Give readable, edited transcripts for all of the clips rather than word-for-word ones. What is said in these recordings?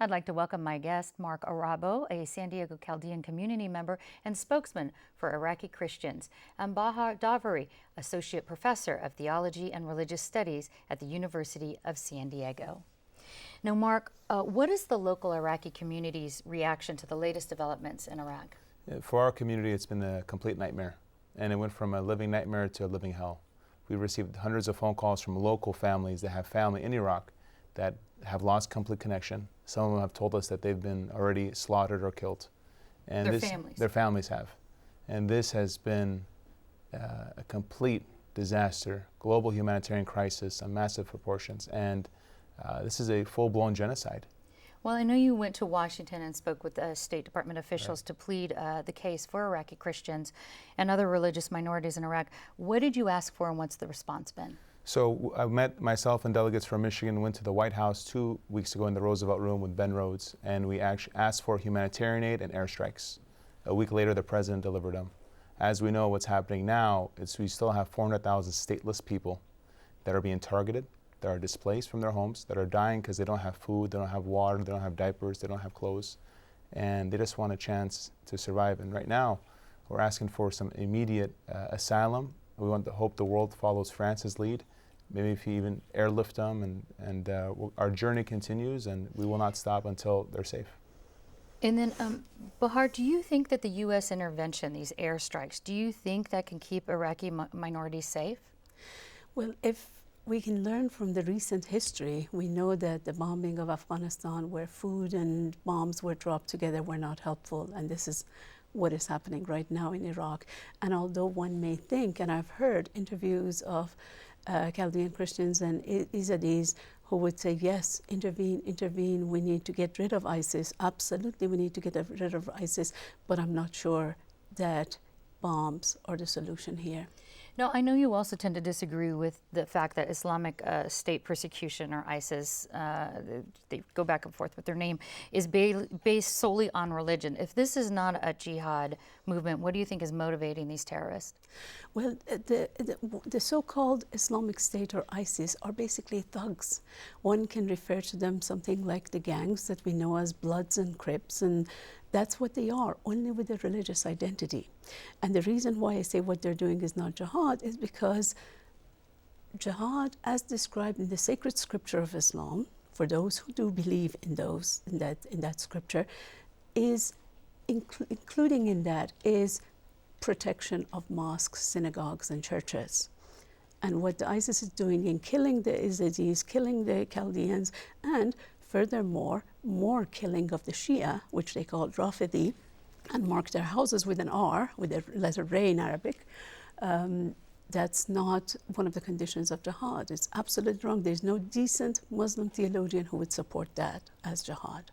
I'd like to welcome my guest, Mark Arabo, a San Diego Chaldean community member and spokesman for Iraqi Christians, and Bahar Davari, Associate Professor of Theology and Religious Studies at the University of San Diego. Now, Mark, what is the local Iraqi community's reaction to the latest developments in Iraq? For our community, it's been a complete nightmare, and it went from a living nightmare to a living hell. We received hundreds of phone calls from local families that have family in Iraq that have lost complete connection. Some of them have told us that they've been already slaughtered or killed. And their families have. And this has been a complete disaster, global humanitarian crisis on massive proportions, and this is a full-blown genocide. Well, I know you went to Washington and spoke with State Department officials to plead the case for Iraqi Christians and other religious minorities in Iraq. What did you ask for, and what's the response been? So I met myself and delegates from Michigan, went to the White House 2 weeks ago in the Roosevelt Room with Ben Rhodes, and we actually asked for humanitarian aid and airstrikes. A week later, the president delivered them. As we know, what's happening now is we still have 400,000 stateless people that are being targeted, that are displaced from their homes, that are dying because they don't have food, they don't have water, they don't have diapers, they don't have clothes, and they just want a chance to survive. And right now, we're asking for some immediate asylum. We want to hope the world follows France's lead. Maybe if you even airlift them, and our journey continues, and we will not stop until they're safe. And then, Bahar, do you think that the U.S. intervention, these airstrikes, do you think that can keep Iraqi minorities safe? Well, if we can learn from the recent history, we know that the bombing of Afghanistan, where food and bombs were dropped together, were not helpful, and this is what is happening right now in Iraq. And although one may think, and I've heard interviews of Chaldean Christians and Yazidis who would say, yes, intervene, intervene, we need to get rid of ISIS. Absolutely, we need to get rid of ISIS, but I'm not sure that bombs are the solution here. Now, I know you also tend to disagree with the fact that Islamic State persecution, or ISIS, they go back and forth with their name, is based solely on religion. If this is not a jihad movement, what do you think is motivating these terrorists? Well, the so-called Islamic State, or ISIS, are basically thugs. One can refer to them something like the gangs that we know as Bloods and Crips, and that's what they are, only with a religious identity. And the reason why I say what they're doing is not jihad is because jihad, as described in the sacred scripture of Islam, for those who do believe in that scripture, is including in that is protection of mosques, synagogues, and churches. And what the ISIS is doing in killing the Yazidis, killing the Chaldeans, and furthermore, more killing of the Shia, which they call Rafidi, and mark their houses with an R, with the letter Ray in Arabic. That's not one of the conditions of jihad. It's absolutely wrong. There's no decent Muslim theologian who would support that as jihad.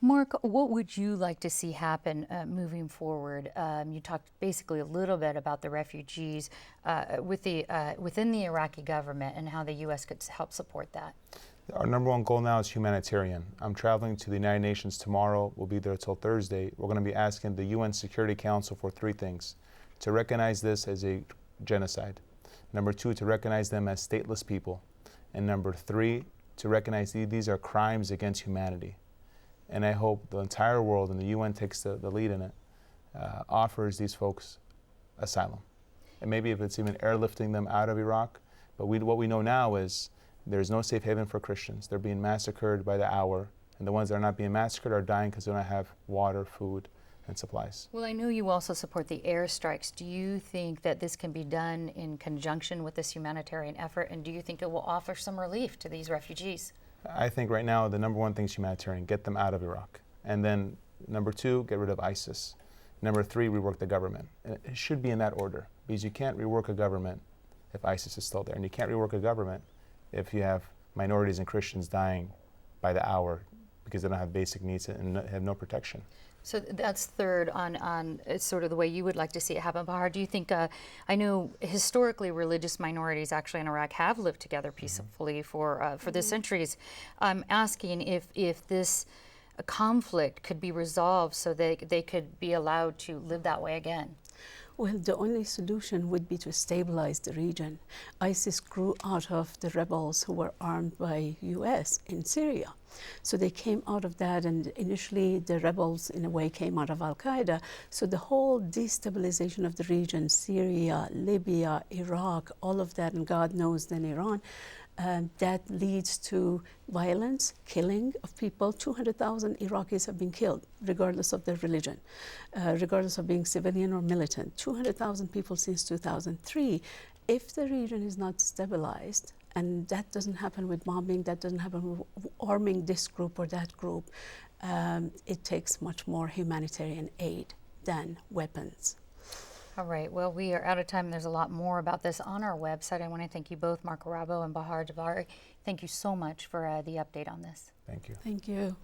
Mark, what would you like to see happen moving forward? You talked basically a little bit about the refugees within the Iraqi government and how the U.S. could help support that. Our number one goal now is humanitarian. I'm traveling to the United Nations tomorrow. We'll be there until Thursday. We're going to be asking the UN Security Council for 3 things: to recognize this as a genocide, number 2, to recognize them as stateless people, and number 3, to recognize these are crimes against humanity. And I hope the entire world, and the UN takes the lead in it, offers these folks asylum. And maybe if it's even airlifting them out of Iraq, but what we know now is there's no safe haven for Christians. They're being massacred by the hour, and the ones that are not being massacred are dying because they don't have water, food, and supplies. Well, I know you also support the airstrikes. Do you think that this can be done in conjunction with this humanitarian effort, and do you think it will offer some relief to these refugees? I think right now the number 1 thing is humanitarian, get them out of Iraq. And then number 2, get rid of ISIS. Number 3, rework the government. And it should be in that order, because you can't rework a government if ISIS is still there, and you can't rework a government if you have minorities and Christians dying by the hour because they don't have basic needs and have no protection. So that's third on sort of the way you would like to see it happen. Bahar, do you think, I know historically religious minorities actually in Iraq have lived together peacefully for the centuries. I'm asking if this conflict could be resolved so they could be allowed to live that way again. Well, the only solution would be to stabilize the region. ISIS grew out of the rebels who were armed by US in Syria. So they came out of that, and initially the rebels in a way came out of Al-Qaeda. So the whole destabilization of the region, Syria, Libya, Iraq, all of that, and God knows then Iran, that leads to violence, killing of people. 200,000 Iraqis have been killed, regardless of their religion, regardless of being civilian or militant. 200,000 people since 2003. If the region is not stabilized, and that doesn't happen with bombing, that doesn't happen with arming this group or that group, it takes much more humanitarian aid than weapons. All right, well, we are out of time. There's a lot more about this on our website. I want to thank you both, Mark Arabo and Bahar Davari. Thank you so much for the update on this. Thank you. Thank you.